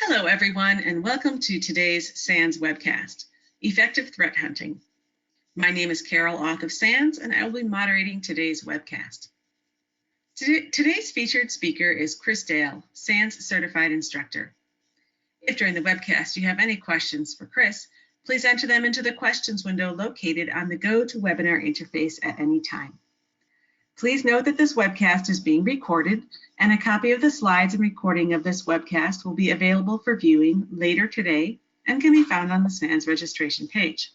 Hello, everyone, and welcome to today's SANS webcast, Effective Threat Hunting. My name is Carol Auth of SANS, and I will be moderating today's webcast. Today's featured speaker is Chris Dale, SANS Certified Instructor. If during the webcast you have any questions for Chris, please enter them into the questions window located on the GoToWebinar interface at any time. Please note that this webcast is being recorded, and a copy of the slides and recording of this webcast will be available for viewing later today and can be found on the SANS registration page.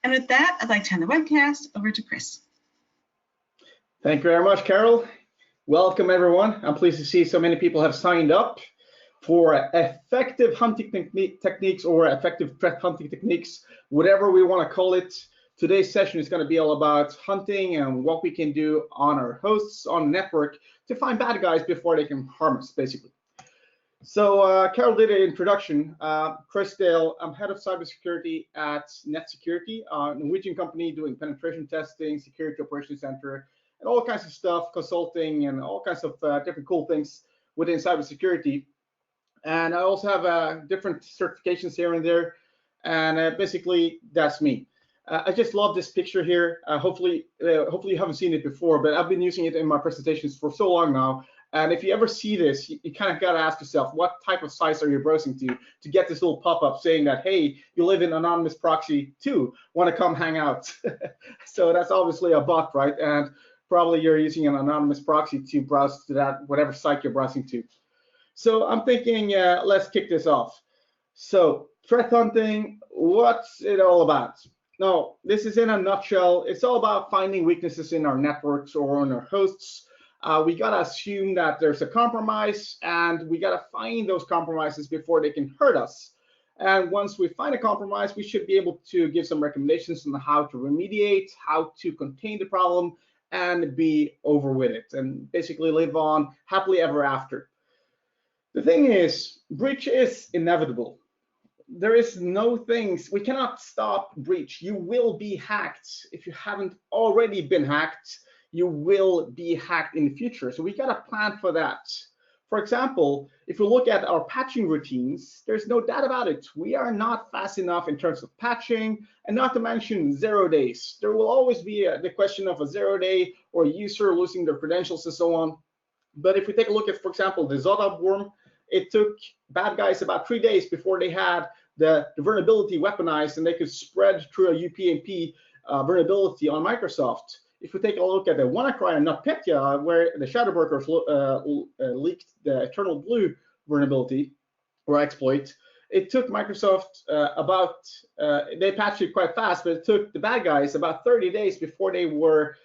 And with that, I'd like to hand the webcast over to Chris. Thank you very much, Carol. Welcome, everyone. I'm pleased to see so many people have signed up for effective hunting techniques or effective threat hunting techniques, whatever we want to call it. Today's session is going to be all about hunting and what we can do on our hosts on the network to find bad guys before they can harm us, basically. So Carol did an introduction. Chris Dale, I'm head of cybersecurity at Net Security, a Norwegian company doing penetration testing, security operations center, and all kinds of stuff, consulting, and all kinds of different cool things within cybersecurity. And I also have different certifications here and there, and basically that's me. I just love this picture here. Hopefully you haven't seen it before, but I've been using it in my presentations for so long now. And if you ever see this, you kind of got to ask yourself, what type of sites are you browsing to get this little pop-up saying that, hey, you live in anonymous proxy too, want to come hang out? So that's obviously a bot, right? And probably you're using an anonymous proxy to browse to that whatever site you're browsing to. So I'm thinking, let's kick this off. So threat hunting, what's it all about? No, this is in a nutshell. It's all about finding weaknesses in our networks or on our hosts. We gotta assume that there's a compromise, and we gotta find those compromises before they can hurt us. And once we find a compromise, we should be able to give some recommendations on how to remediate, how to contain the problem, and be over with it, and basically live on happily ever after. The thing is, breach is inevitable. There is no things, we cannot stop breach. You will be hacked. If you haven't already been hacked, you will be hacked in the future. So we gotta plan for that. For example, if we look at our patching routines, there's no doubt about it. We are not fast enough in terms of patching, and not to mention 0 days. There will always be the question of a 0 day or a user losing their credentials and so on. But if we take a look at, for example, the Zota worm, it took bad guys about 3 days before they had the vulnerability weaponized and they could spread through a UPnP vulnerability on Microsoft. If we take a look at the WannaCry and NotPetya, where the Shadowbreakers leaked the Eternal Blue vulnerability or exploit, it took Microsoft they patched it quite fast, but it took the bad guys about 30 days before they were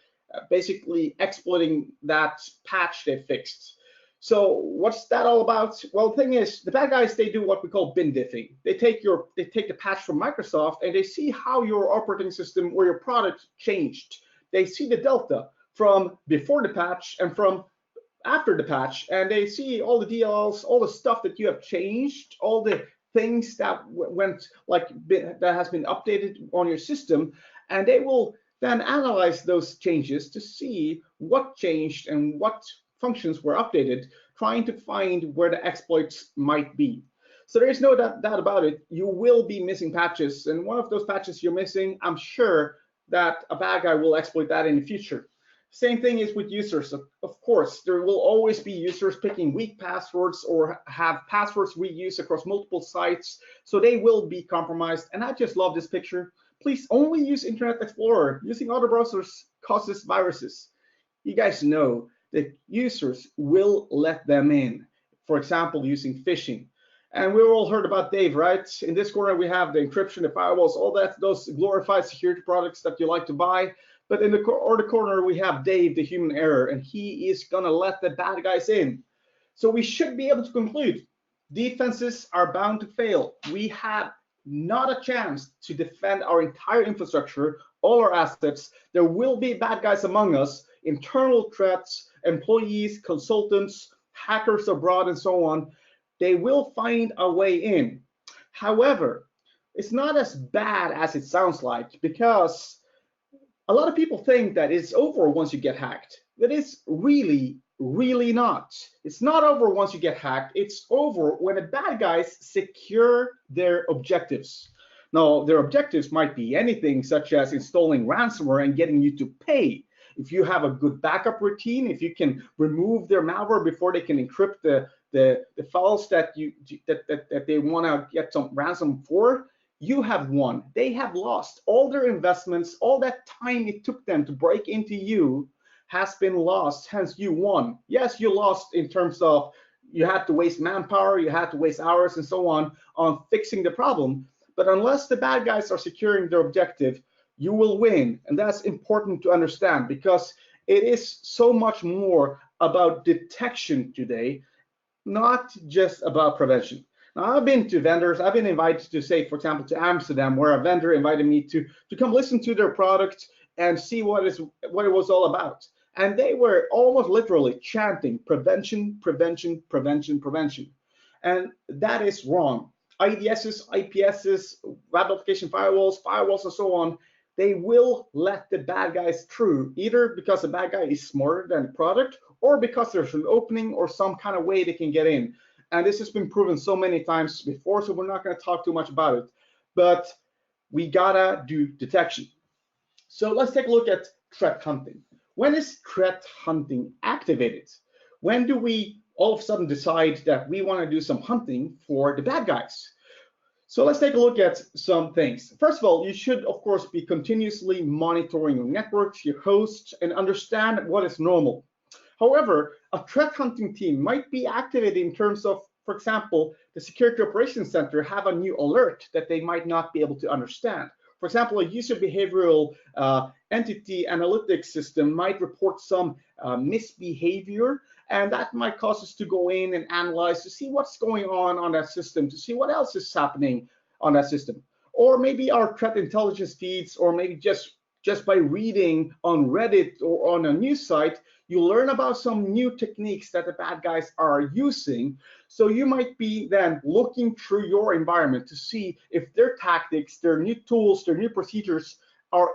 basically exploiting that patch they fixed. So what's that all about? Well, the thing is, the bad guys, they do what we call bin diffing. They take the patch from Microsoft and they see how your operating system or your product changed. They see the delta from before the patch and from after the patch, and they see all the DLLs, all the stuff that you have changed, all the things that that has been updated on your system, and they will then analyze those changes to see what changed and what functions were updated, trying to find where the exploits might be. So there is no doubt about it. You will be missing patches, and one of those patches you're missing, I'm sure that a bad guy will exploit that in the future. Same thing is with users. Of course, there will always be users picking weak passwords or have passwords reused across multiple sites, so they will be compromised. And I just love this picture. Please only use Internet Explorer. Using other browsers causes viruses. You guys know that users will let them in, for example, using phishing. And we've all heard about Dave, right? In this corner, we have the encryption, the firewalls, all that, those glorified security products that you like to buy. But in the other corner, we have Dave, the human error, and he is gonna let the bad guys in. So we should be able to conclude, defenses are bound to fail. We have not a chance to defend our entire infrastructure, all our assets. There will be bad guys among us, internal threats, employees, consultants, hackers abroad, and so on. They will find a way in. However, it's not as bad as it sounds like, because a lot of people think that it's over once you get hacked. It is really, really not. It's not over once you get hacked. It's over when the bad guys secure their objectives. Now, their objectives might be anything such as installing ransomware and getting you to pay. If you have a good backup routine, if you can remove their malware before they can encrypt the files that they want to get some ransom for, you have won. They have lost. All their investments, all that time it took them to break into you has been lost, hence you won. Yes, you lost in terms of you had to waste manpower, you had to waste hours and so on fixing the problem, but unless the bad guys are securing their objective, you will win. And that's important to understand because it is so much more about detection today, not just about prevention. Now, I've been to vendors, I've been invited to, say, for example, to Amsterdam, where a vendor invited me to come listen to their product and see what it was all about. And they were almost literally chanting prevention, prevention, prevention, prevention. And that is wrong. IDSs, IPSs, web application firewalls, and so on, they will let the bad guys through, either because the bad guy is smarter than the product or because there's an opening or some kind of way they can get in. And this has been proven so many times before, so we're not going to talk too much about it. But we gotta do detection. So let's take a look at threat hunting. When is threat hunting activated? When do we all of a sudden decide that we want to do some hunting for the bad guys? So let's take a look at some things. First of all, you should, of course, be continuously monitoring your networks, your hosts, and understand what is normal. However, a threat hunting team might be activated in terms of, for example, the Security Operations Center have a new alert that they might not be able to understand. For example, a user behavioral entity analytics system might report some misbehavior, and that might cause us to go in and analyze to see what's going on that system, to see what else is happening on that system. Or maybe our threat intelligence feeds, or maybe just by reading on Reddit or on a news site, you learn about some new techniques that the bad guys are using. So you might be then looking through your environment to see if their tactics, their new tools, their new procedures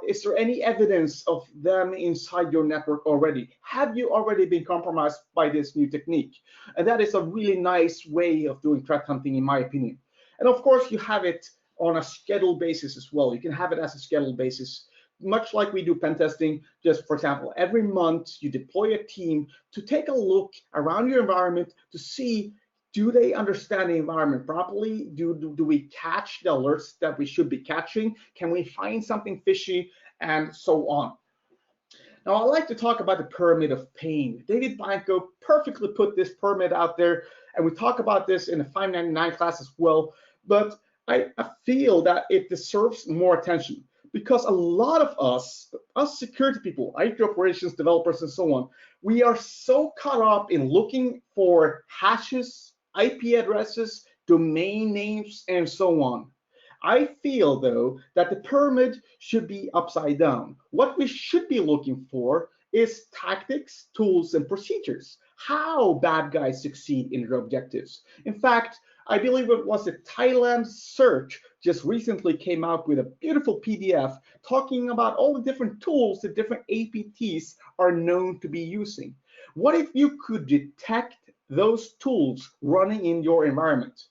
is there any evidence of them inside your network already? Have you already been compromised by this new technique? And that is a really nice way of doing threat hunting, in my opinion. And of course, you have it on a scheduled basis as well. You can have it as a scheduled basis, much like we do pen testing. Just for example, every month you deploy a team to take a look around your environment to see, do they understand the environment properly? Do we catch the alerts that we should be catching? Can we find something fishy? And so on. Now, I like to talk about the pyramid of pain. David Blanco perfectly put this pyramid out there, and we talk about this in the 599 class as well. But I feel that it deserves more attention, because a lot of us security people, IT operations developers, and so on, we are so caught up in looking for hashes, IP addresses, domain names, and so on. I feel, though, that the pyramid should be upside down. What we should be looking for is tactics, tools, and procedures. How bad guys succeed in their objectives. In fact, I believe it was the Thailand Search just recently came out with a beautiful PDF talking about all the different tools that different APTs are known to be using. What if you could detect those tools running in your environment?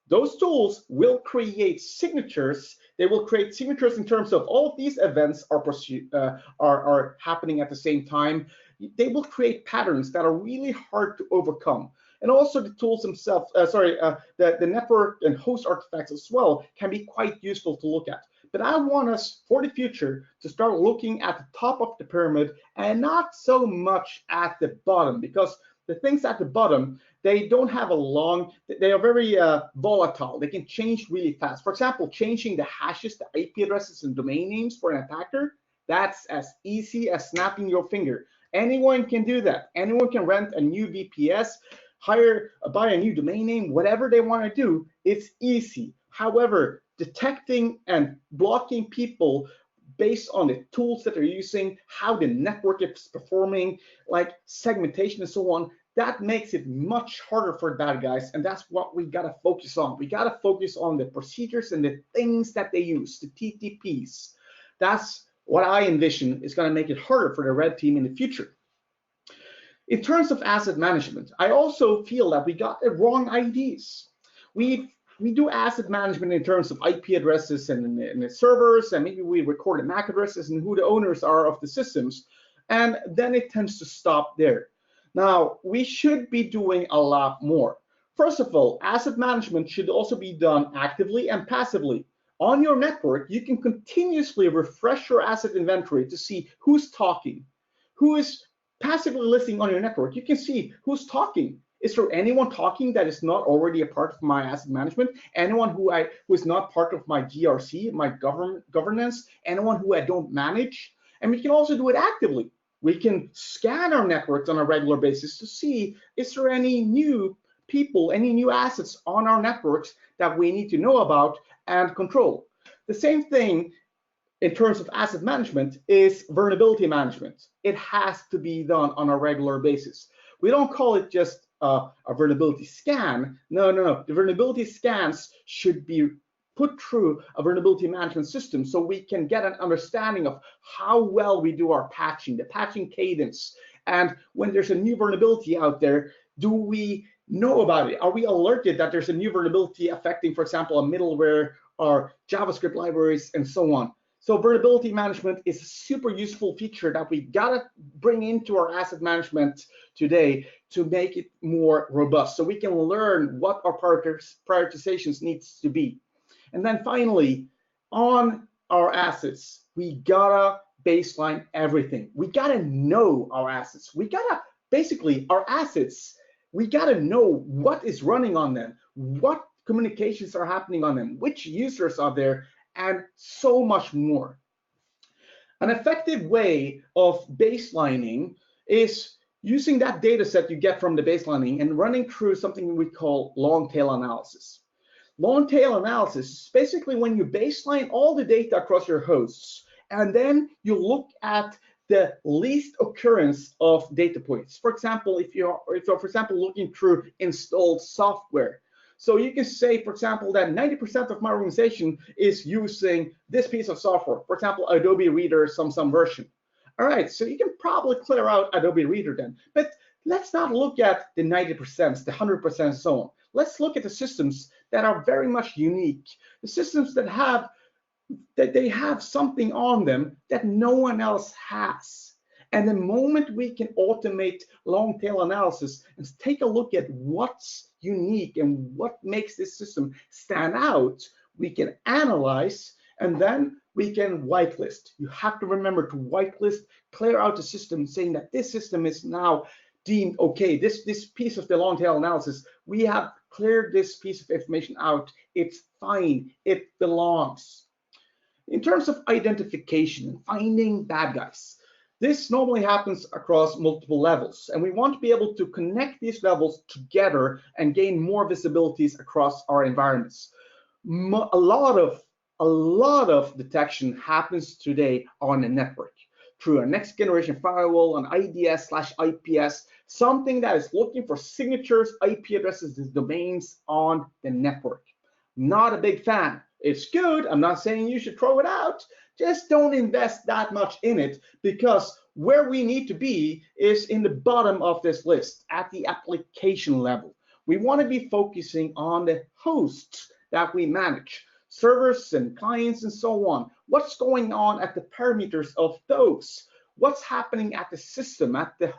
Those tools will create signatures. They will create signatures in terms of all of these events are happening at the same time. They will create patterns that are really hard to overcome. And also the tools themselves, the network and host artifacts as well can be quite useful to look at. But I want us for the future to start looking at the top of the pyramid and not so much at the bottom, because the things at the bottom, they don't have a long, they are very volatile. They can change really fast. For example, changing the hashes, the IP addresses, and domain names for an attacker, that's as easy as snapping your finger. Anyone can do that. Anyone can rent a new VPS, buy a new domain name, whatever they want to do, it's easy. However, detecting and blocking people based on the tools that they're using, how the network is performing, like segmentation and so on, that makes it much harder for bad guys, and that's what we gotta focus on. We gotta focus on the procedures and the things that they use, the TTPs. That's what I envision is gonna make it harder for the red team in the future. In terms of asset management, I also feel that we got the wrong IDs. We do asset management in terms of IP addresses and the servers, and maybe we record the MAC addresses and who the owners are of the systems, and then it tends to stop there. Now, we should be doing a lot more. First of all, asset management should also be done actively and passively. On your network, you can continuously refresh your asset inventory to see who's talking, who is passively listening on your network. You can see who's talking. Is there anyone talking that is not already a part of my asset management? Anyone who is not part of my GRC, my governance? Anyone who I don't manage? And we can also do it actively. We can scan our networks on a regular basis to see, is there any new people, any new assets on our networks that we need to know about and control. The same thing in terms of asset management is vulnerability management. It has to be done on a regular basis. We don't call it just a vulnerability scan. No. The vulnerability scans should be put through a vulnerability management system so we can get an understanding of how well we do our patching, the patching cadence. And when there's a new vulnerability out there, do we know about it? Are we alerted that there's a new vulnerability affecting, for example, a middleware or JavaScript libraries and so on? So vulnerability management is a super useful feature that we gotta bring into our asset management today to make it more robust so we can learn what our prioritizations needs to be. And then finally, on our assets, we gotta baseline everything. We gotta know our assets. We gotta, basically, our assets, we gotta know what is running on them, what communications are happening on them, which users are there, and so much more. An effective way of baselining is using that data set you get from the baselining and running through something we call long tail analysis. Long tail analysis is basically when you baseline all the data across your hosts, and then you look at the least occurrence of data points. For example, if you're for example looking through installed software. So you can say, for example, that 90% of my organization is using this piece of software, for example, Adobe Reader some version. All right, so you can probably clear out Adobe Reader then. But let's not look at the 90%, the 100%, and so on. Let's look at the systems that are very much unique, the systems that they have something on them that no one else has. And the moment we can automate long tail analysis and take a look at what's unique and what makes this system stand out, we can analyze and then we can whitelist. You have to remember to whitelist, clear out the system saying that this system is now deemed okay. This piece of the long tail analysis, we have cleared this piece of information out. It's fine, it belongs. In terms of identification and finding bad guys, this normally happens across multiple levels, and we want to be able to connect these levels together and gain more visibilities across our environments. A lot of detection happens today on a network through a next generation firewall, an IDS/IPS, something that is looking for signatures, IP addresses, and domains on the network. Not a big fan. It's good. I'm not saying you should throw it out. Just don't invest that much in it, because where we need to be is in the bottom of this list at the application level. We want to be focusing on the hosts that we manage, servers and clients and so on. What's going on at the parameters of those? What's happening at the system, at the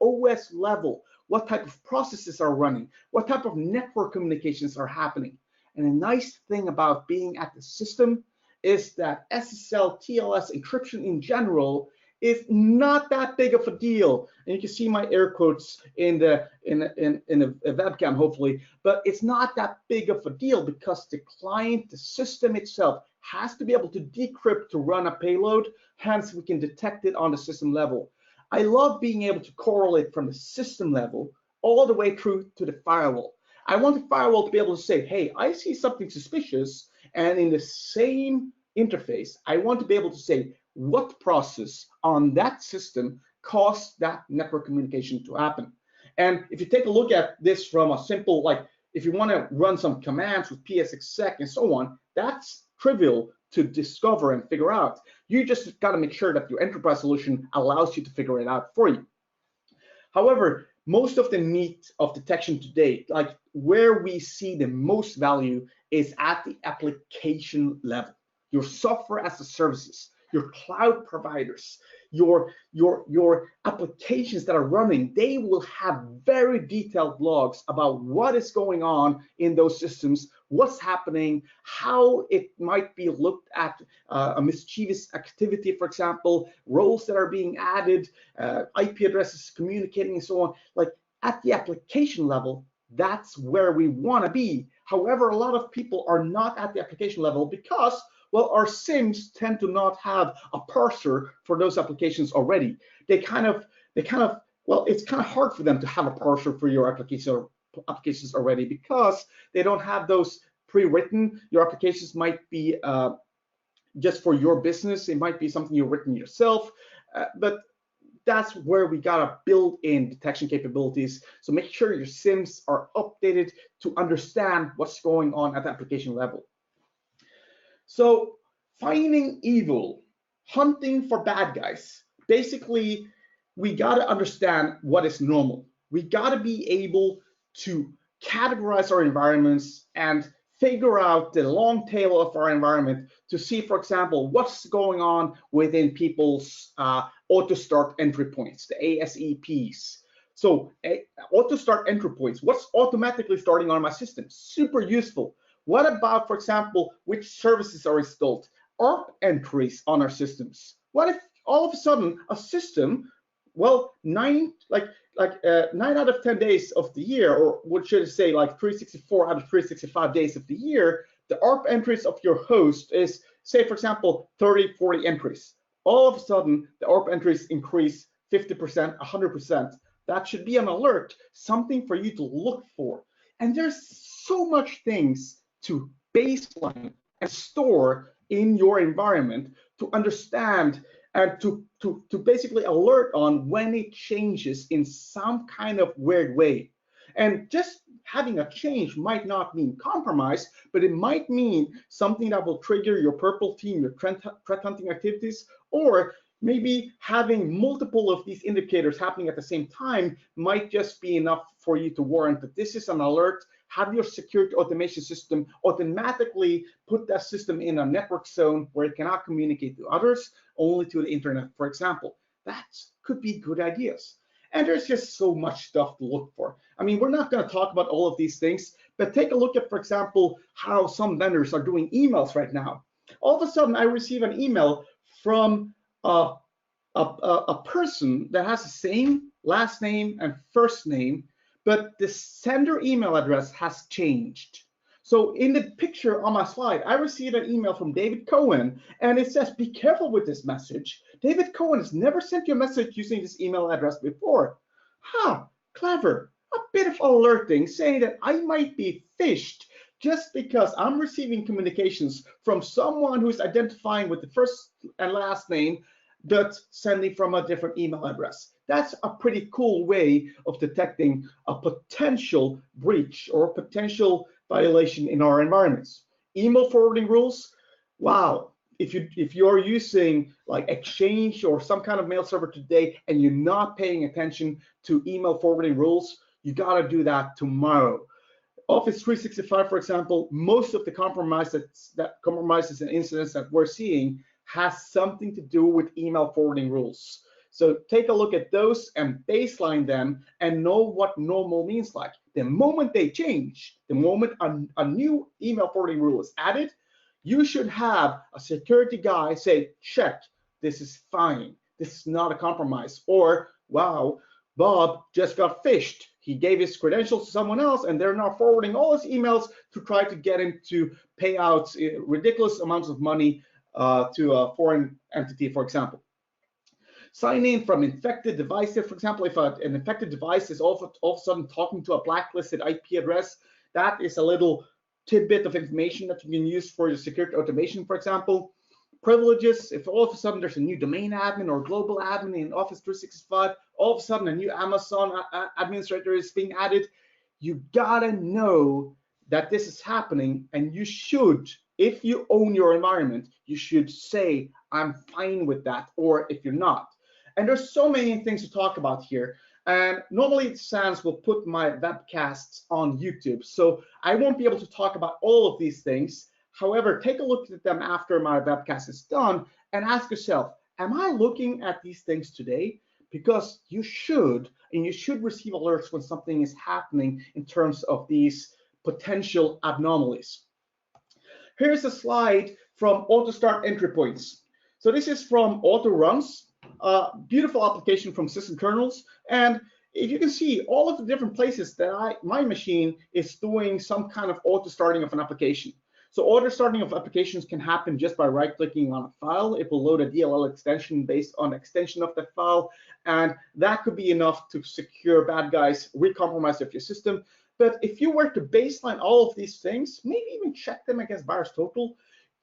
OS level? What type of processes are running? What type of network communications are happening? And a nice thing about being at the system is that SSL, TLS encryption in general is not that big of a deal. And you can see my air quotes in the webcam, hopefully, but it's not that big of a deal because the client, the system itself, has to be able to decrypt to run a payload. Hence, we can detect it on the system level. I love being able to correlate from the system level all the way through to the firewall. I want the firewall to be able to say, hey, I see something suspicious, and in the same interface, I want to be able to say what process on that system caused that network communication to happen. And if you take a look at this from a simple, like if you want to run some commands with psexec and so on, that's trivial to discover and figure out. You just got to make sure that your enterprise solution allows you to figure it out for you. However, most of the meat of detection today, like where we see the most value, is at the application level. Your software as a services, your cloud providers, your applications that are running, they will have very detailed logs about what is going on in those systems, what's happening, how it might be looked at, a mischievous activity, for example, roles that are being added, IP addresses communicating and so on. Like at the application level, that's where we want to be. However, a lot of people are not at the application level because, well, our SIMs tend to not have a parser for those applications already. They kind of, well, it's kind of hard for them to have a parser for your applications already because they don't have those pre-written. Your applications might be just for your business. It might be something you've written yourself, but that's where we gotta build in detection capabilities. So make sure your SIMs are updated to understand what's going on at the application level. So finding evil, hunting for bad guys. Basically, we gotta understand what is normal. We gotta be able to categorize our environments and figure out the long tail of our environment to see, for example, what's going on within people's auto start entry points, the ASEPs. So auto start entry points, what's automatically starting on my system? Super useful. What about, for example, which services are installed? ARP entries on our systems. What if all of a sudden a system, well, 9 out of 10 days of the year, or what should I say, like 364 out of 365 days of the year, the ARP entries of your host is, say, for example, 30, 40 entries. All of a sudden, the ARP entries increase 50%, 100%. That should be an alert, something for you to look for. And there's so much things to baseline and store in your environment to understand and to basically alert on when it changes in some kind of weird way. And just having a change might not mean compromise, but it might mean something that will trigger your purple team, your threat hunting activities, or maybe having multiple of these indicators happening at the same time might just be enough for you to warrant that this is an alert. Have your security automation system automatically put that system in a network zone where it cannot communicate to others, only to the internet, for example. That could be good ideas. And there's just so much stuff to look for. I mean, we're not going to talk about all of these things, but take a look at, for example, how some vendors are doing emails right now. All of a sudden, I receive an email from a person that has the same last name and first name, but the sender email address has changed. So in the picture on my slide, I received an email from David Cohen, and it says, be careful with this message. David Cohen has never sent you a message using this email address before. Clever. A bit of alerting saying that I might be phished just because I'm receiving communications from someone who is identifying with the first and last name, but sending from a different email address. That's a pretty cool way of detecting a potential breach or potential violation in our environments. Email forwarding rules, wow. If you're using like Exchange or some kind of mail server today and you're not paying attention to email forwarding rules, you gotta do that tomorrow. Office 365, for example, most of the compromises and incidents that we're seeing has something to do with email forwarding rules. So take a look at those and baseline them and know what normal means like. The moment they change, the moment a new email forwarding rule is added, you should have a security guy say, check, this is fine. This is not a compromise. Or, wow, Bob just got phished. He gave his credentials to someone else and they're now forwarding all his emails to try to get him to pay out ridiculous amounts of money to a foreign entity, for example. Sign in from infected devices. For example, if an infected device is all of a sudden talking to a blacklisted IP address, that is a little tidbit of information that you can use for your security automation, for example. Privileges, if all of a sudden there's a new domain admin or global admin in Office 365, all of a sudden a new Amazon administrator is being added, you gotta know that this is happening, and you should, if you own your environment, you should say, I'm fine with that, or if you're not. And there's so many things to talk about here. And normally SANS will put my webcasts on YouTube, so I won't be able to talk about all of these things. However, take a look at them after my webcast is done and ask yourself, am I looking at these things today? Because you should, and you should receive alerts when something is happening in terms of these potential anomalies. Here's a slide from auto start entry points. So this is from auto runs, beautiful application from system kernels. And if you can see all of the different places that my machine is doing some kind of auto starting of an application. So auto starting of applications can happen just by right clicking on a file. It will load a DLL extension based on extension of the file. And that could be enough to secure bad guys, recompromise of your system. But if you were to baseline all of these things, maybe even check them against VirusTotal,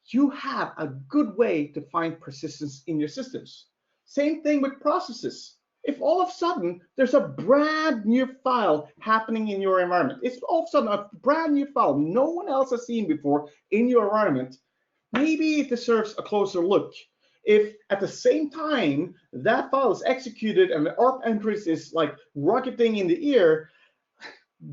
you have a good way to find persistence in your systems. Same thing with processes. If all of a sudden there's a brand new file happening in your environment, it's all of a sudden a brand new file no one else has seen before in your environment, maybe it deserves a closer look. If at the same time that file is executed and the ARP entries is like rocketing in the air,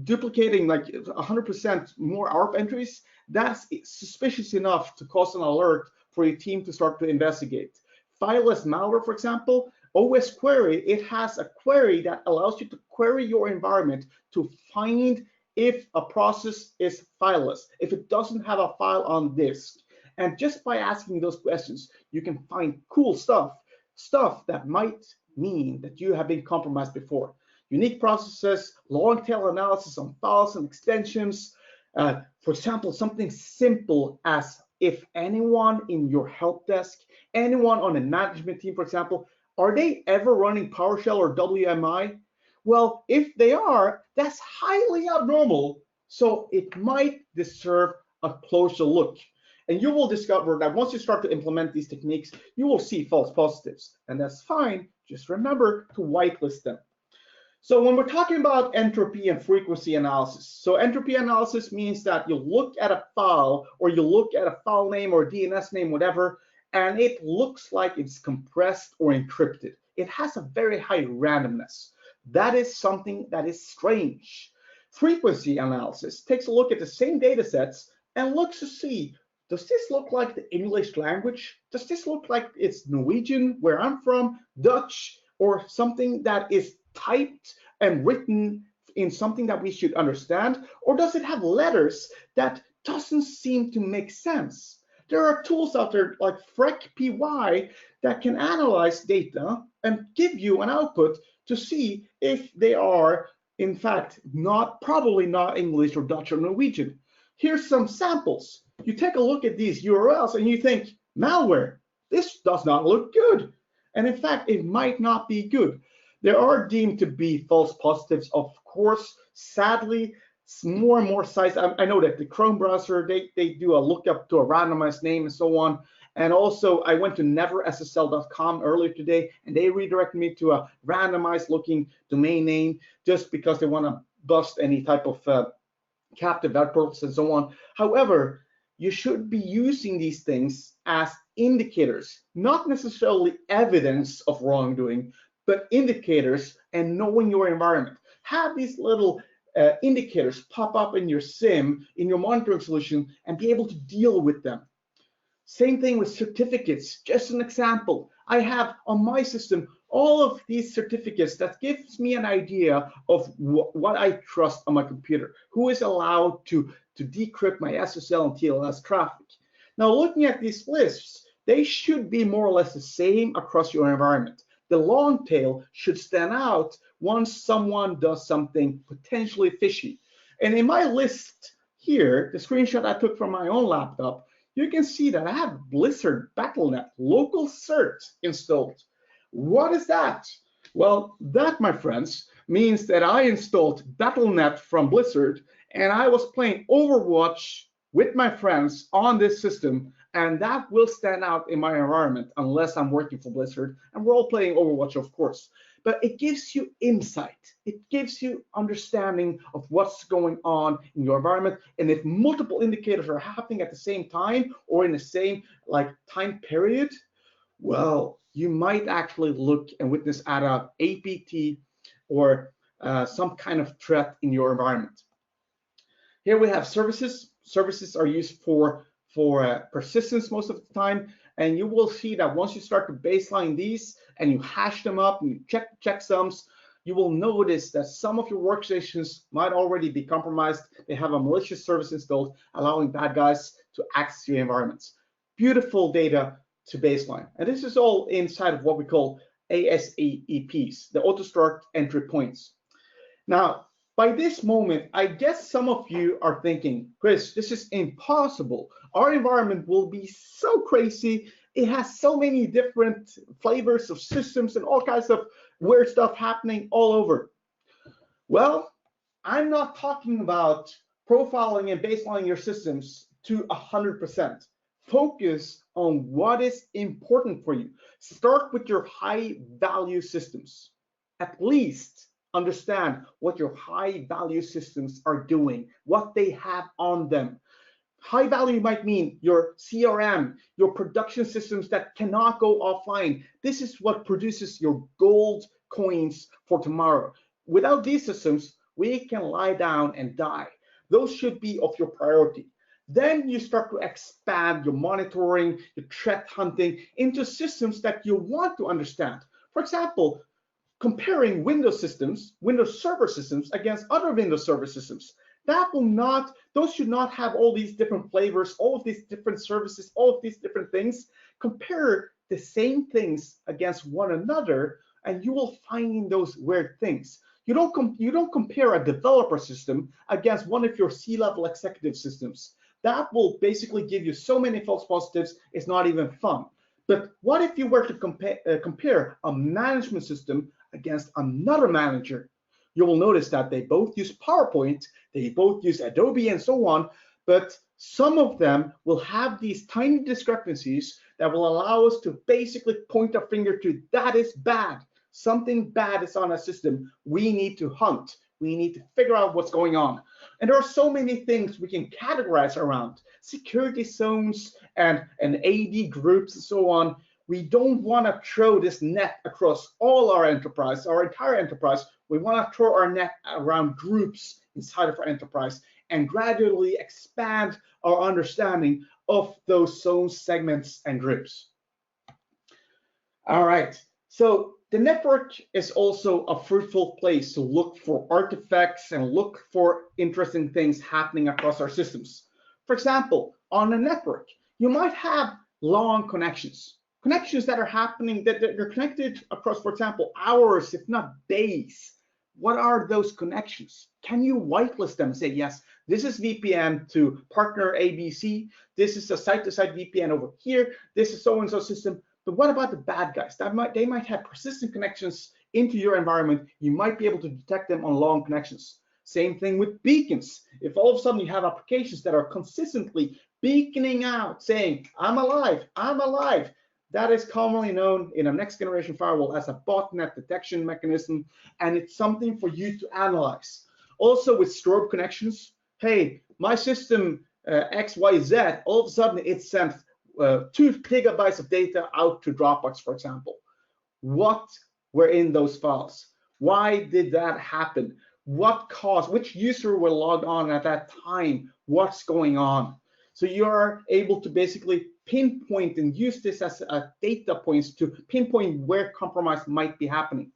duplicating like 100% more ARP entries, that's suspicious enough to cause an alert for your team to start to investigate. Fileless malware, for example, OS query, it has a query that allows you to query your environment to find if a process is fileless, if it doesn't have a file on disk. And just by asking those questions, you can find cool stuff that might mean that you have been compromised before. Unique processes, long tail analysis on files and extensions. For example, something simple as if anyone in your help desk, anyone on a management team, for example, are they ever running PowerShell or WMI? Well, if they are, that's highly abnormal. So it might deserve a closer look. And you will discover that once you start to implement these techniques, you will see false positives. And that's fine. Just remember to whitelist them. So when we're talking about entropy and frequency analysis, so entropy analysis means that you look at a file or you look at a file name or DNS name, whatever, and it looks like it's compressed or encrypted. It has a very high randomness. That is something that is strange. Frequency analysis takes a look at the same data sets and looks to see, does this look like the English language? Does this look like it's Norwegian, where I'm from, Dutch, or something that is typed and written in something that we should understand? Or does it have letters that doesn't seem to make sense? There are tools out there like FreqPy that can analyze data and give you an output to see if they are, in fact, probably not English or Dutch or Norwegian. Here's some samples. You take a look at these URLs and you think, malware, this does not look good. And in fact, it might not be good. There are deemed to be false positives, of course. Sadly, more and more sites, I know that the Chrome browser, they do a lookup to a randomized name and so on. And also, I went to neverssl.com earlier today, and they redirected me to a randomized looking domain name just because they want to bust any type of captive web portals and so on. However, you should be using these things as indicators, not necessarily evidence of wrongdoing, but indicators and knowing your environment. Have these little indicators pop up in your SIM, in your monitoring solution, and be able to deal with them. Same thing with certificates. Just an example, I have on my system all of these certificates that gives me an idea of what I trust on my computer, who is allowed to decrypt my SSL and TLS traffic. Now, looking at these lists, they should be more or less the same across your environment. The long tail should stand out once someone does something potentially fishy. And in my list here, the screenshot I took from my own laptop, you can see that I have Blizzard Battle.net local cert installed. What is that? Well, that, my friends, means that I installed Battle.net from Blizzard and I was playing Overwatch with my friends on this system, and that will stand out in my environment unless I'm working for Blizzard, and we're all playing Overwatch, of course. But it gives you insight. It gives you understanding of what's going on in your environment, and if multiple indicators are happening at the same time or in the same time period, well, you might actually look and witness at a APT or some kind of threat in your environment. Here we have services. Services are used for persistence most of the time, and you will see that once you start to baseline these and you hash them up and you check checksums, you will notice that some of your workstations might already be compromised. They have a malicious service installed, allowing bad guys to access your environments. Beautiful data to baseline. And this is all inside of what we call ASAEPs, the auto start entry points. Now, by this moment, I guess some of you are thinking, Chris, this is impossible. Our environment will be so crazy. It has so many different flavors of systems and all kinds of weird stuff happening all over. Well, I'm not talking about profiling and baselining your systems to 100%. Focus on what is important for you. Start with your high value systems. At least understand what your high value systems are doing, what they have on them. High value might mean your CRM, your production systems that cannot go offline. This is what produces your gold coins for tomorrow. Without these systems, we can lie down and die. Those should be of your priority. Then you start to expand your monitoring, your threat hunting into systems that you want to understand. For example, comparing Windows systems, Windows Server systems against other Windows Server systems. Those should not have all these different flavors, all of these different services, all of these different things. Compare the same things against one another, and you will find those weird things. You don't compare a developer system against one of your C-level executive systems. That will basically give you so many false positives, it's not even fun. But what if you were to compare a management system against another manager? You will notice that they both use PowerPoint, they both use Adobe and so on, but some of them will have these tiny discrepancies that will allow us to basically point our finger to that is bad. Something bad is on a system. We need to hunt. We need to figure out what's going on. And there are so many things we can categorize around security zones and AD groups and so on. We don't want to throw this net across all our enterprise, our entire enterprise. We want to throw our net around groups inside of our enterprise and gradually expand our understanding of those zones, segments, and groups. All right, so the network is also a fruitful place to look for artifacts and look for interesting things happening across our systems. For example, on a network, you might have long connections that are happening, that they're connected across, for example, hours, if not days. What are those connections? Can you whitelist them and say, yes, this is VPN to partner ABC, this is a site-to-site VPN over here, this is so-and-so system. But what about the bad guys? They might have persistent connections into your environment. You might be able to detect them on long connections. Same thing with beacons. If all of a sudden you have applications that are consistently beaconing out, saying, I'm alive, I'm alive, that is commonly known in a next generation firewall as a botnet detection mechanism, and it's something for you to analyze. Also with strobe connections, hey, my system XYZ, all of a sudden it sent 2 gigabytes of data out to Dropbox, for example. What were in those files? Why did that happen? What caused, which user were logged on at that time? What's going on? So you are able to basically pinpoint and use this as data points to pinpoint where compromise might be happening.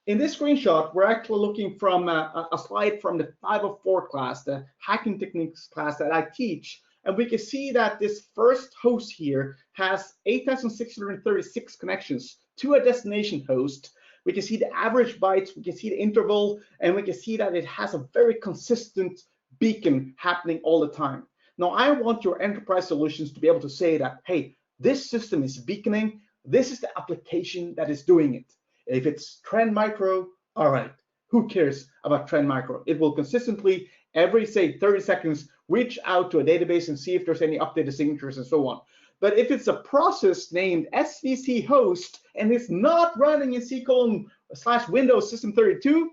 In this screenshot, we're actually looking from a slide from the 504 class, the hacking techniques class that I teach. And we can see that this first host here has 8,636 connections to a destination host. We can see the average bytes, we can see the interval, and we can see that it has a very consistent beacon happening all the time. Now, I want your enterprise solutions to be able to say that, hey, this system is beaconing, this is the application that is doing it. If it's Trend Micro, all right, who cares about Trend Micro? It will consistently, every, say, 30 seconds, reach out to a database and see if there's any updated signatures and so on. But if it's a process named SVC host and it's not running in C:/Windows System 32,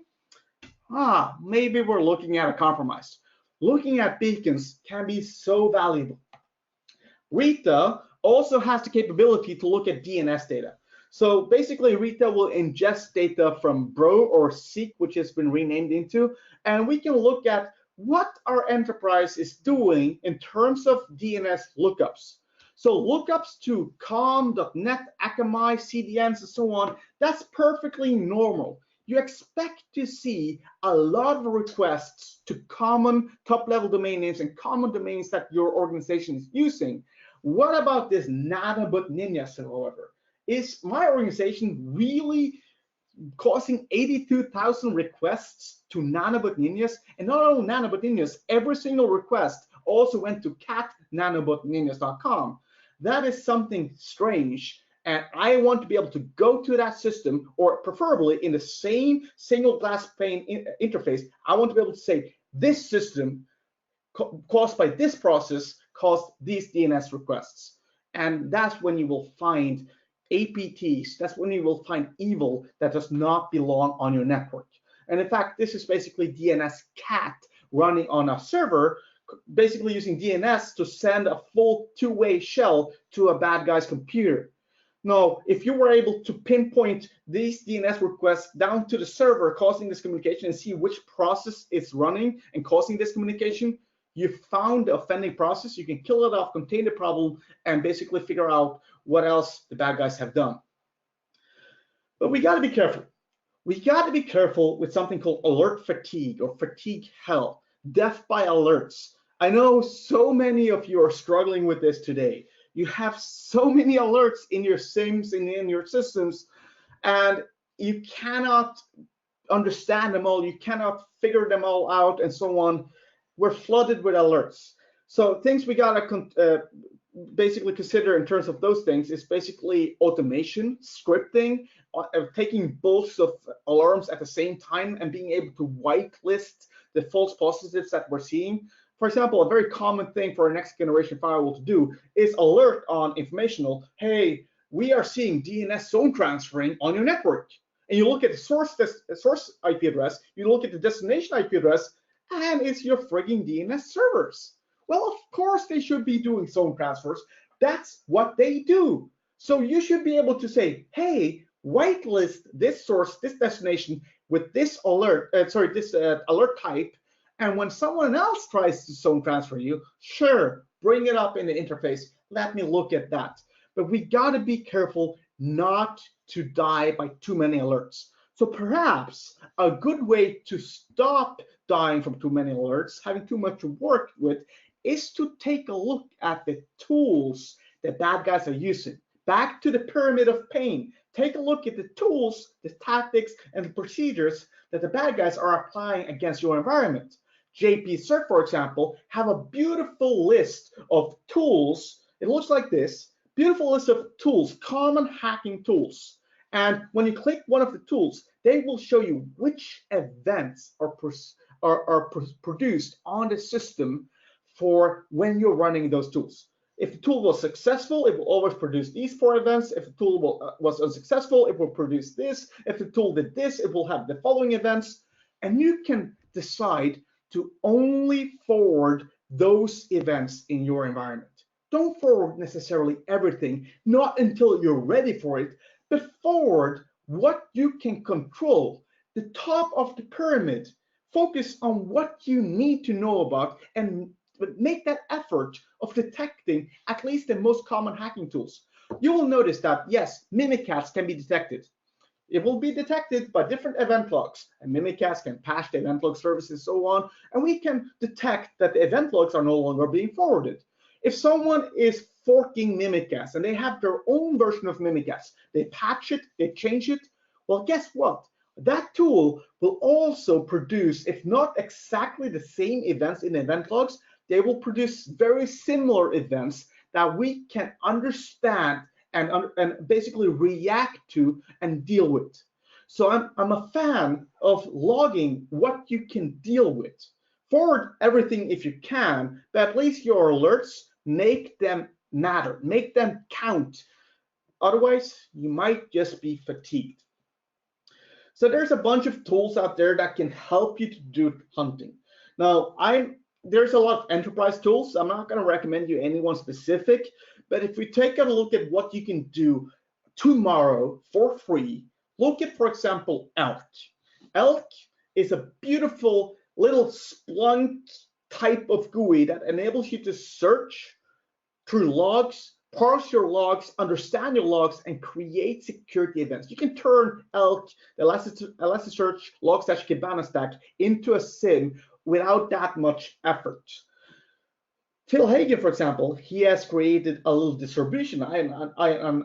maybe we're looking at a compromise. Looking at beacons can be so valuable. Rita also has the capability to look at DNS data. So basically, retail will ingest data from Bro or Seek, which has been renamed into, and we can look at what our enterprise is doing in terms of DNS lookups. So lookups to com.net, Akamai, CDNs, and so on, that's perfectly normal. You expect to see a lot of requests to common top-level domain names and common domains that your organization is using. What about this nanobot ninjas, however? Is my organization really causing 82,000 requests to nanobot ninjas? And not only nanobot ninjas, every single request also went to cat.nanobotninjas.com. That is something strange, and I want to be able to go to that system, or preferably in the same single glass pane interface, I want to be able to say, this system caused by this process caused these DNS requests. And that's when you will find APTs, that's when you will find evil that does not belong on your network. And in fact, this is basically DNS cat running on a server, basically using DNS to send a full two-way shell to a bad guy's computer. Now, if you were able to pinpoint these DNS requests down to the server causing this communication and see which process is running and causing this communication, you found the offending process, you can kill it off, contain the problem, and basically figure out what else the bad guys have done. But we gotta be careful. We gotta be careful with something called alert fatigue or fatigue hell, death by alerts. I know so many of you are struggling with this today. You have so many alerts in your SIMs and in your systems, and you cannot understand them all, you cannot figure them all out, and so on. We're flooded with alerts. So things we gotta basically consider in terms of those things is basically automation, scripting, taking bolts of alarms at the same time and being able to whitelist the false positives that we're seeing. For example, a very common thing for a next generation firewall to do is alert on informational, hey, we are seeing DNS zone transferring on your network. And you look at the source IP address, you look at the destination IP address, and it's your frigging DNS servers. Well, of course they should be doing zone transfers. That's what they do. So you should be able to say, hey, whitelist this source, this destination with this alert, alert type. And when someone else tries to zone transfer you, sure, bring it up in the interface. Let me look at that. But we gotta be careful not to die by too many alerts. So perhaps a good way to stop dying from too many alerts, having too much to work with, is to take a look at the tools that bad guys are using. Back to the pyramid of pain. Take a look at the tools, the tactics, and the procedures that the bad guys are applying against your environment. JP-Cert, for example, have a beautiful list of tools. It looks like this, beautiful list of tools, common hacking tools. And when you click one of the tools, they will show you which events are produced on the system for when you're running those tools. If the tool was successful, it will always produce these 4 events. If the tool was unsuccessful, it will produce this. If the tool did this, it will have the following events. And you can decide to only forward those events in your environment. Don't forward necessarily everything, not until you're ready for it, but forward what you can control, the top of the pyramid. Focus on what you need to know about and make that effort of detecting at least the most common hacking tools. You will notice that, yes, mimikatz can be detected. It will be detected by different event logs, and mimikatz can patch the event log services and so on, and we can detect that the event logs are no longer being forwarded. If someone is forking mimikatz and they have their own version of mimikatz, they patch it, they change it, well, guess what? That tool will also produce, if not exactly the same events in event logs, they will produce very similar events that we can understand and basically react to and deal with. So I'm a fan of logging what you can deal with. Forward everything if you can, but at least your alerts, make them matter, make them count. Otherwise, you might just be fatigued. So there's a bunch of tools out there that can help you to do hunting. Now, there's a lot of enterprise tools. I'm not going to recommend you any one specific, but if we take a look at what you can do tomorrow for free, look at, for example, Elk. Elk is a beautiful little Splunk type of GUI that enables you to search through logs, parse your logs, understand your logs, and create security events. You can turn Elk, the Elasticsearch log/Kibana stack, into a SIEM without that much effort. Phil Hagen, for example, he has created a little distribution, an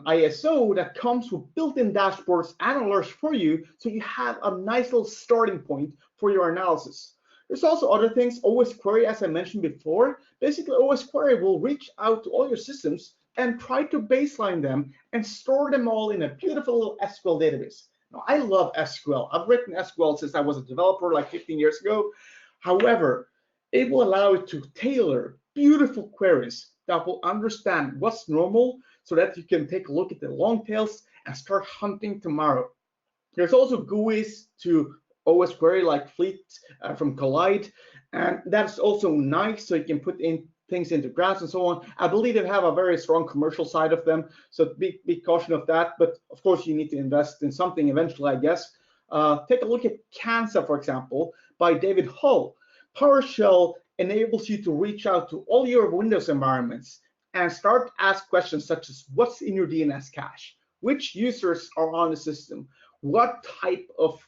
ISO that comes with built-in dashboards and alerts for you, so you have a nice little starting point for your analysis. There's also other things. OS Query, as I mentioned before, basically OS Query will reach out to all your systems and try to baseline them and store them all in a beautiful little SQL database. Now, I love SQL. I've written SQL since I was a developer like 15 years ago. However, it will allow you to tailor beautiful queries that will understand what's normal so that you can take a look at the long tails and start hunting tomorrow. There's also GUIs to OS Query like Fleet from Collide, and that's also nice, so you can put in things into graphs and so on. I believe they have a very strong commercial side of them, so be caution of that, but of course you need to invest in something eventually, I guess. Take a look at Cansa, for example, by David Hull. PowerShell enables you to reach out to all your Windows environments and start to ask questions such as what's in your DNS cache, which users are on the system, what type of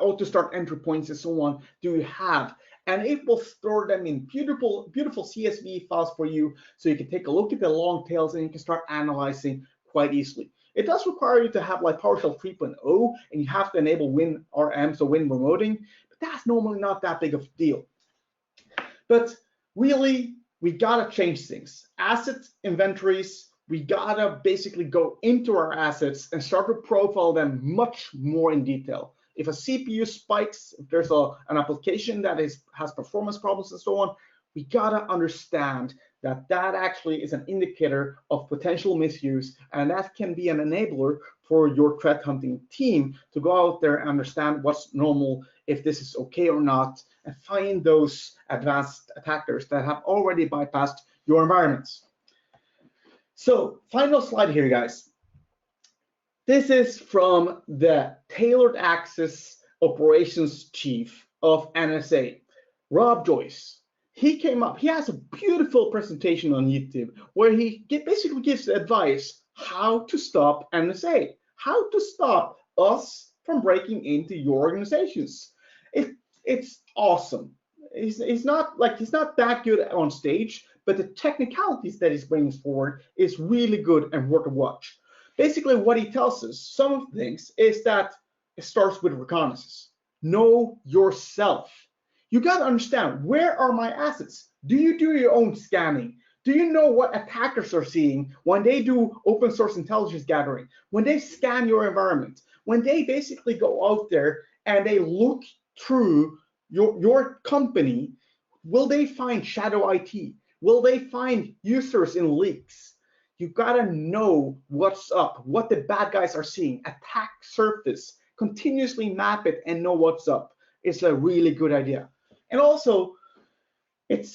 auto-start entry points and so on do you have, and it will store them in beautiful CSV files for you, so you can take a look at the long tails and you can start analyzing quite easily. It does require you to have like PowerShell 3.0, and you have to enable WinRM, so Win remoting, but that's normally not that big of a deal. But really, we gotta change things. Asset inventories, we gotta basically go into our assets and start to profile them much more in detail. If a CPU spikes, if there's an application that has performance problems and so on, we gotta understand that that actually is an indicator of potential misuse, and that can be an enabler for your threat hunting team to go out there and understand what's normal, if this is okay or not, and find those advanced attackers that have already bypassed your environments. So, final slide here, guys. This is from the Tailored Access Operations Chief of NSA, Rob Joyce. He came up, he has a beautiful presentation on YouTube where he basically gives advice how to stop NSA, how to stop us from breaking into your organizations. It's awesome. He's not that good on stage, but the technicalities that he's bringing forward is really good and worth a watch. Basically, what he tells us, some of the things, is that it starts with reconnaissance. Know yourself. You got to understand, where are my assets? Do you do your own scanning? Do you know what attackers are seeing when they do open source intelligence gathering, when they scan your environment, when they basically go out there and they look through your company? Will they find shadow IT? Will they find users in leaks? You gotta know what's up, what the bad guys are seeing, attack surface, continuously map it and know what's up. It's a really good idea. And also, it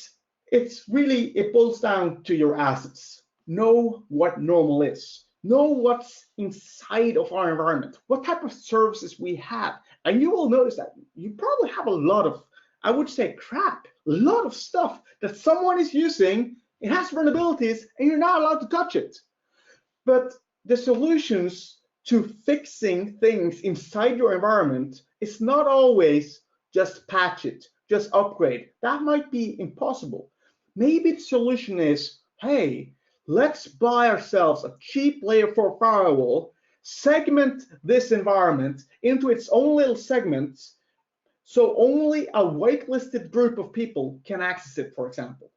boils down to your assets. Know what normal is. Know what's inside of our environment, what type of services we have. And you will notice that you probably have a lot of, I would say, crap, a lot of stuff that someone is using. It has vulnerabilities and you're not allowed to touch it. But the solutions to fixing things inside your environment is not always just patch it, just upgrade. That might be impossible. Maybe the solution is, hey, let's buy ourselves a cheap layer 4 firewall, segment this environment into its own little segments, so only a whitelisted group of people can access it, for example.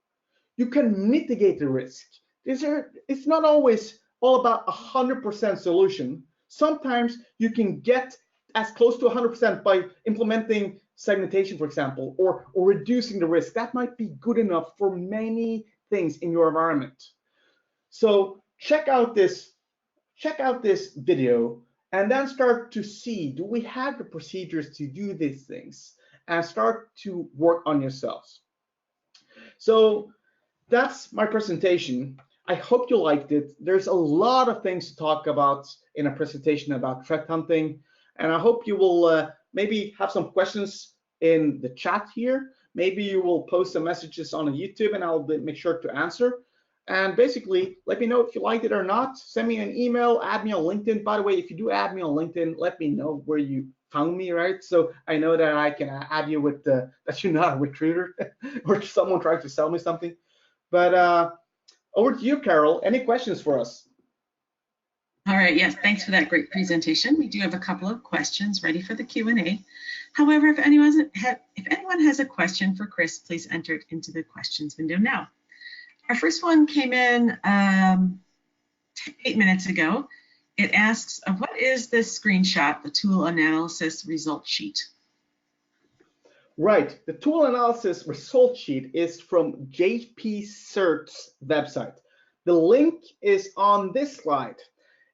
You can mitigate the risk. It's not always all about 100% solution. Sometimes you can get as close to 100% by implementing segmentation, for example, or reducing the risk. That might be good enough for many things in your environment. So check out this video and then start to see, do we have the procedures to do these things, and start to work on yourselves. So that's my presentation. I hope you liked it. There's a lot of things to talk about in a presentation about threat hunting, and I hope you will maybe have some questions in the chat here. Maybe you will post some messages on YouTube, and I'll make sure to answer. And basically, let me know if you liked it or not. Send me an email, add me on LinkedIn. By the way, if you do add me on LinkedIn, let me know where you found me, right? So I know that I can add you with that you're not a recruiter or someone trying to sell me something. But over to you, Carol. Any questions for us? All right, yes, thanks for that great presentation. We do have a couple of questions ready for the Q&A. However, if anyone has a question for Chris, please enter it into the questions window now. Our first one came in 8 minutes ago. It asks, what is this screenshot, the tool analysis result sheet? Right, the tool analysis result sheet is from JP Cert's website. The link is on this slide.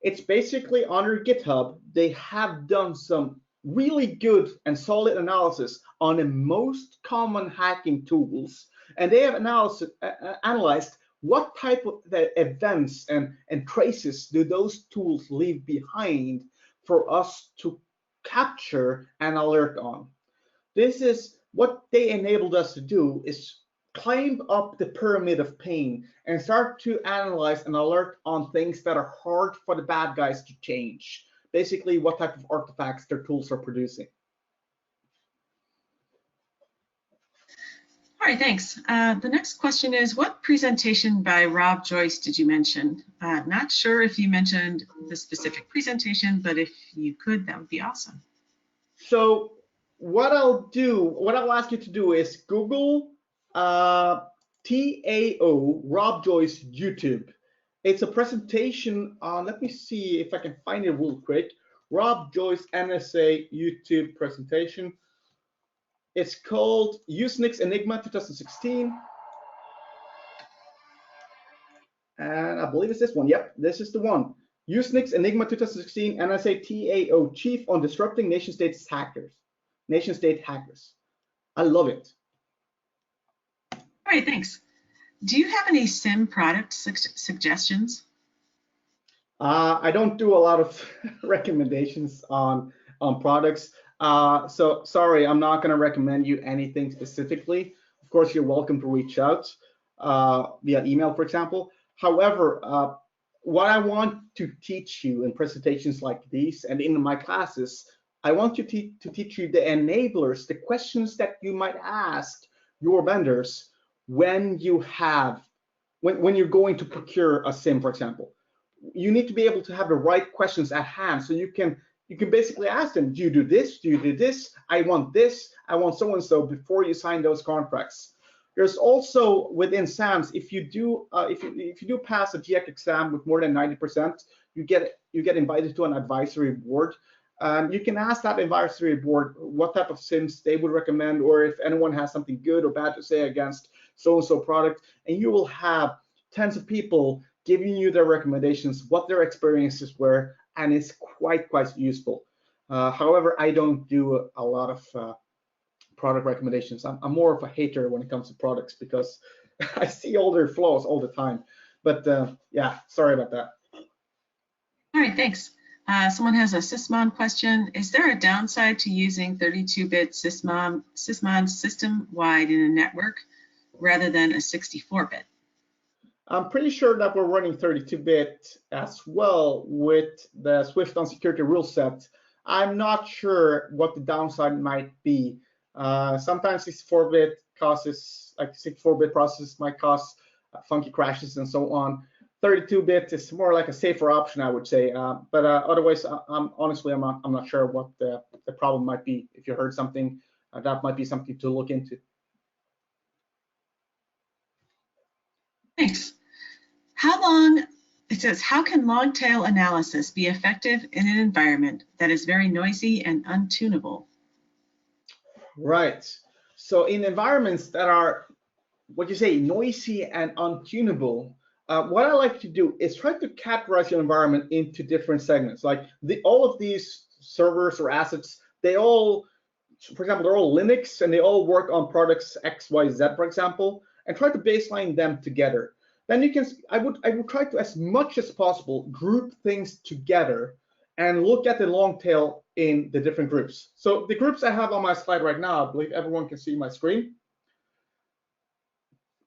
It's basically under GitHub. They have done some really good and solid analysis on the most common hacking tools, and they have analyzed what type of events and traces do those tools leave behind for us to capture and alert on. This is what they enabled us to do, is climb up the pyramid of pain and start to analyze and alert on things that are hard for the bad guys to change. Basically, what type of artifacts their tools are producing. All right, thanks. The next question is, what presentation by Rob Joyce did you mention? Not sure if you mentioned the specific presentation, but if you could, that would be awesome. So what I'll ask you to do is Google TAO Rob Joyce YouTube. It's a presentation on, let me see if I can find it real quick. Rob Joyce NSA YouTube presentation. It's called Usenix Enigma 2016. And I believe it's this one. Yep, this is the one. Usenix Enigma 2016 NSA TAO Chief on Disrupting Nation-State Hackers. I love it. All right, thanks. Do you have any SIM product suggestions? I don't do a lot of recommendations on products. So sorry, I'm not going to recommend you anything specifically. Of course, you're welcome to reach out via email, for example. However, what I want to teach you in presentations like these and in my classes, I want you to teach you the enablers, the questions that you might ask your vendors when you're going to procure a SIM, for example. You need to be able to have the right questions at hand, so you can basically ask them, do you do this? Do you do this? I want this. I want so and so before you sign those contracts. There's also within SANS, if you do pass a GX exam with more than 90%, you get invited to an advisory board. You can ask that advisory board what type of SIMs they would recommend, or if anyone has something good or bad to say against so-and-so product, and you will have tens of people giving you their recommendations, what their experiences were, and it's quite useful. However, I don't do a lot of product recommendations. I'm more of a hater when it comes to products because I see all their flaws all the time. But yeah, sorry about that. All right, thanks. Someone has a Sysmon question. Is there a downside to using 32-bit Sysmon system-wide in a network rather than a 64-bit? I'm pretty sure that we're running 32-bit as well with the Swift on security rule set. I'm not sure what the downside might be. Sometimes 64-bit causes, like 64-bit processes might cause funky crashes and so on. 32-bit is more like a safer option, I would say. But otherwise, honestly, I'm not sure what the problem might be. If you heard something, that might be something to look into. Thanks. It says, how can long tail analysis be effective in an environment that is very noisy and untunable? Right. So in environments that are, what you say, noisy and untunable, what I like to do is try to categorize your environment into different segments. Like all of these servers or assets, they all, for example, they're all Linux and they all work on products X, Y, Z, for example, and try to baseline them together. then you can, I would try to, as much as possible, group things together and look at the long tail in the different groups. So the groups I have on my slide right now, I believe everyone can see my screen.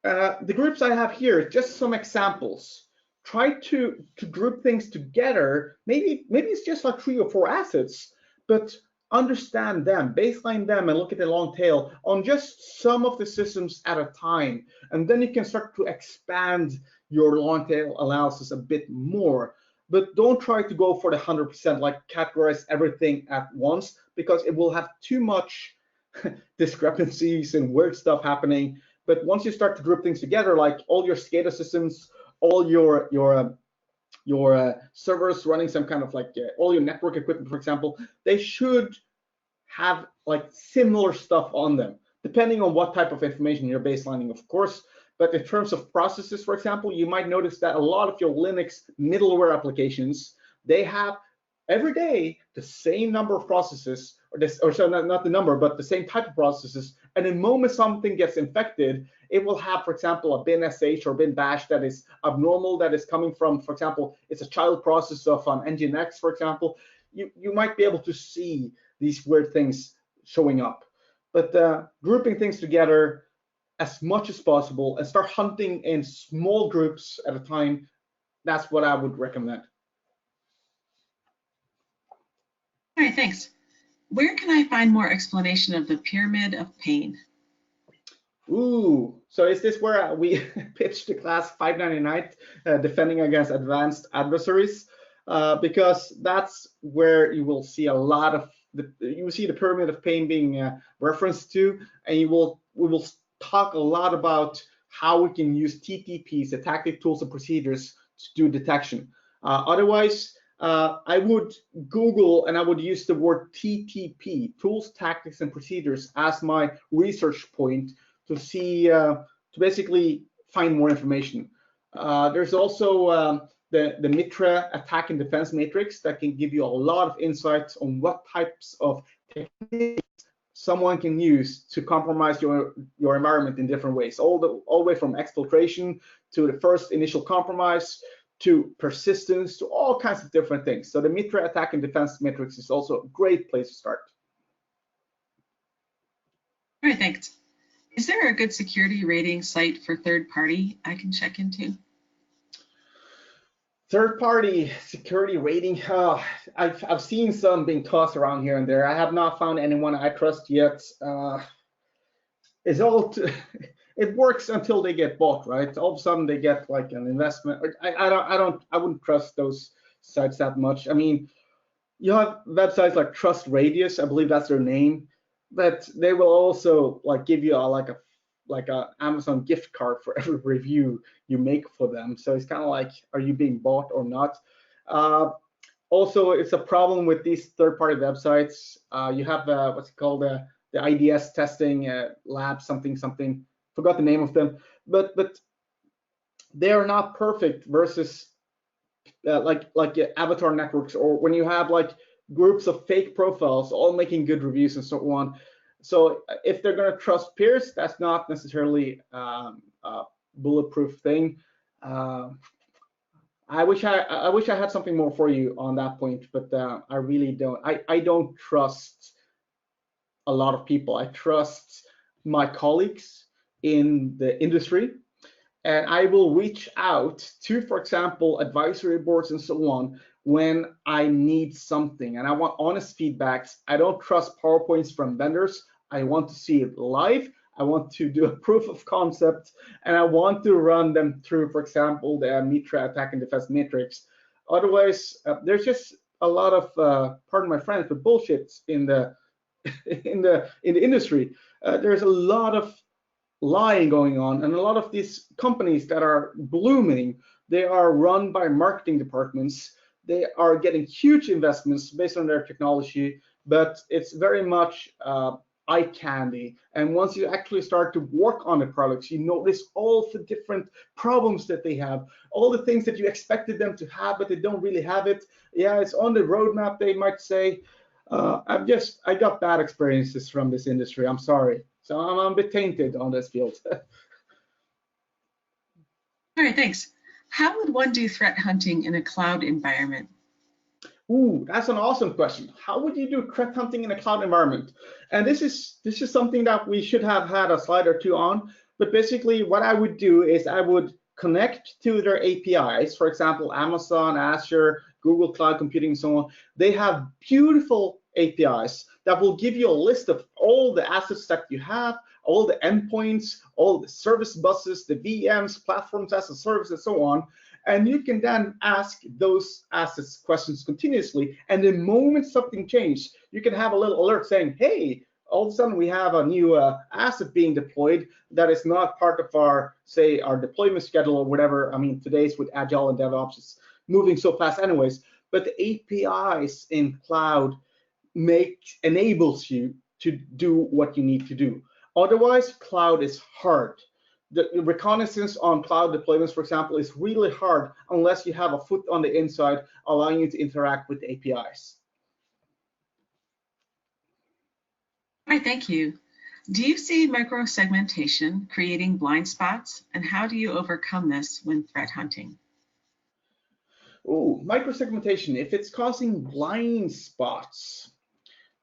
The groups I have here, just some examples. Try to group things together. Maybe it's just like 3 or 4 assets, but understand them, baseline them, and look at the long tail on just some of the systems at a time. And then you can start to expand your long tail analysis a bit more. But don't try to go for the 100%, like categorize everything at once, because it will have too much discrepancies and weird stuff happening. But once you start to group things together, like all your SCADA systems, all your servers running some kind of like all your network equipment, for example, they should have like similar stuff on them, depending on what type of information you're baselining, of course. But in terms of processes, for example, you might notice that a lot of your Linux middleware applications, they have every day the same number of processes, or so not the number, but the same type of processes. And the moment something gets infected, it will have, for example, a bin sh or bin bash that is abnormal, that is coming from, for example, it's a child process of an Nginx, for example. You might be able to see these weird things showing up. But grouping things together as much as possible and start hunting in small groups at a time, that's what I would recommend. All right, thanks. Where can I find more explanation of the pyramid of pain? Ooh, so is this where we pitched the class 599, defending against advanced adversaries? Because that's where you will see a lot of you will see the pyramid of pain being referenced to, and we will talk a lot about how we can use TTPs, the tactic, tools, and procedures, to do detection. Otherwise, I would Google and I would use the word TTP, tools, tactics, and procedures, as my research point to see, to basically find more information. There's also the MITRE attack and defense matrix that can give you a lot of insights on what types of techniques someone can use to compromise your environment in different ways, all the way from exfiltration to the first initial compromise to persistence to all kinds of different things. So the MITRE attack and defense matrix is also a great place to start. All right, thanks. Is there a good security rating site for third party I can check into? Third-party security rating, I've seen some being tossed around here and there. I have not found anyone I trust yet. It's all it works until they get bought, right? All of a sudden they get like an investment. I wouldn't trust those sites that much. I mean, you have websites like Trust Radius, I believe that's their name, but they will also like give you like a Amazon gift card for every review you make for them. So it's kind of like, are you being bought or not? Also, it's a problem with these third-party websites. You have what's it called, the IDS testing lab, something, forgot the name of them, but they are not perfect versus like avatar networks, or when you have like groups of fake profiles all making good reviews and so on. So if they're going to trust peers, that's not necessarily a bulletproof thing. I wish I had something more for you on that point, but I really don't. I don't trust a lot of people. I trust my colleagues in the industry, and I will reach out to, for example, advisory boards and so on when I need something and I want honest feedbacks. I don't trust PowerPoints from vendors. I want to see it live. I want to do a proof of concept, and I want to run them through, for example, the MITRE attack and defense matrix. Otherwise, there's just a lot of, pardon my French, but bullshit in the in the industry. There's a lot of lying going on, and a lot of these companies that are blooming, they are run by marketing departments. They are getting huge investments based on their technology, but it's very much eye candy. And once you actually start to work on the products, you notice all the different problems that they have, all the things that you expected them to have, but they don't really have it. Yeah, it's on the roadmap, they might say. I got bad experiences from this industry. I'm sorry. So I'm a bit tainted on this field. All right, thanks. How would one do threat hunting in a cloud environment? Ooh, that's an awesome question. How would you do threat hunting in a cloud environment? And this is something that we should have had a slide or two on. But basically, what I would do is I would connect to their APIs. For example, Amazon, Azure, Google Cloud Computing, and so on. They have beautiful APIs that will give you a list of all the assets that you have, all the endpoints, all the service buses, the VMs, platforms as a service, and so on. And you can then ask those assets questions continuously. And the moment something changes, you can have a little alert saying, hey, all of a sudden we have a new asset being deployed that is not part of our, say, our deployment schedule or whatever. I mean, today's with Agile and DevOps, it's moving so fast anyways. But the APIs in cloud enables you to do what you need to do. Otherwise, cloud is hard. The reconnaissance on cloud deployments, for example, is really hard unless you have a foot on the inside, allowing you to interact with the APIs. All right, thank you. Do you see microsegmentation creating blind spots, and how do you overcome this when threat hunting? Oh, microsegmentation, if it's causing blind spots.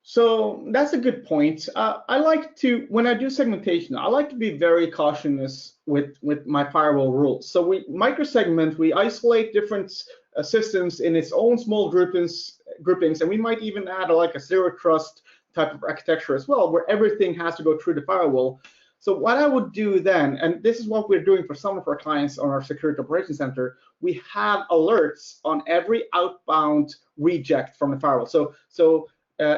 So that's a good point. I like to, when I do segmentation, I like to be very cautious with my firewall rules. So we microsegment, we isolate different systems in its own small groupings, and we might even add like a zero trust type of architecture as well, where everything has to go through the firewall. So what I would do then, and this is what we're doing for some of our clients on our Security Operations Center, we have alerts on every outbound reject from the firewall. So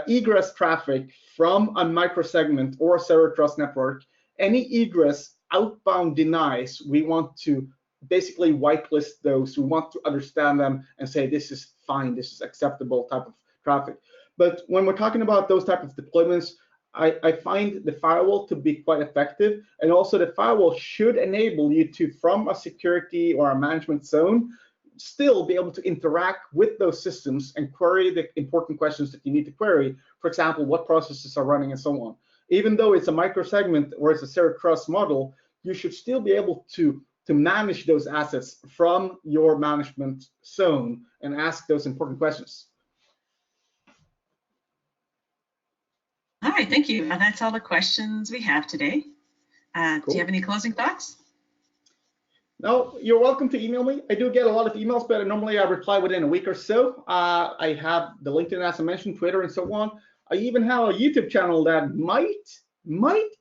egress traffic from a microsegment or a zero trust network, any egress outbound denies, we want to basically whitelist those. We want to understand them and say this is fine, this is acceptable type of traffic. But when we're talking about those type of deployments, I find the firewall to be quite effective, and also the firewall should enable you to, from a security or a management zone, still be able to interact with those systems and query the important questions that you need to query. For example, what processes are running and so on. Even though it's a microsegment or it's a zero trust model, you should still be able to manage those assets from your management zone and ask those important questions. All right, thank you. That's all the questions we have today. Cool. Do you have any closing thoughts? No, you're welcome to email me. I do get a lot of emails, but normally I reply within a week or so. I have the LinkedIn, as I mentioned, Twitter, and so on. I even have a YouTube channel that might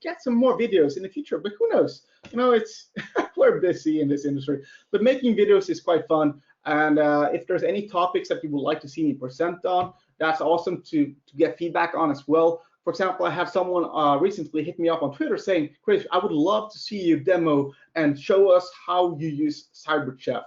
get some more videos in the future, but who knows? You know, it's we're busy in this industry, but making videos is quite fun. And if there's any topics that you would like to see me present on, that's awesome to get feedback on as well. For example, I have someone recently hit me up on Twitter saying, Chris, I would love to see you demo and show us how you use CyberChef.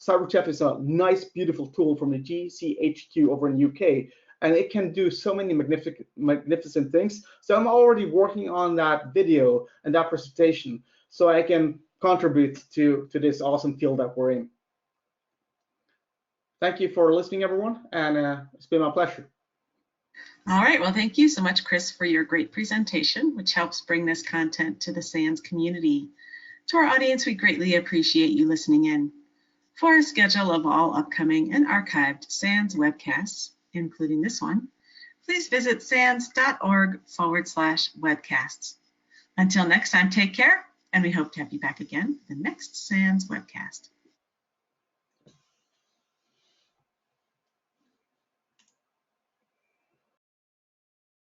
CyberChef is a nice, beautiful tool from the GCHQ over in UK, and it can do so many magnificent things. So I'm already working on that video and that presentation so I can contribute to this awesome field that we're in. Thank you for listening, everyone, and it's been my pleasure. All right, well, thank you so much, Chris, for your great presentation, which helps bring this content to the SANS community. To our audience, we greatly appreciate you listening in. For a schedule of all upcoming and archived SANS webcasts, including this one, please visit sans.org/webcasts. Until next time, take care, and we hope to have you back again for the next SANS webcast.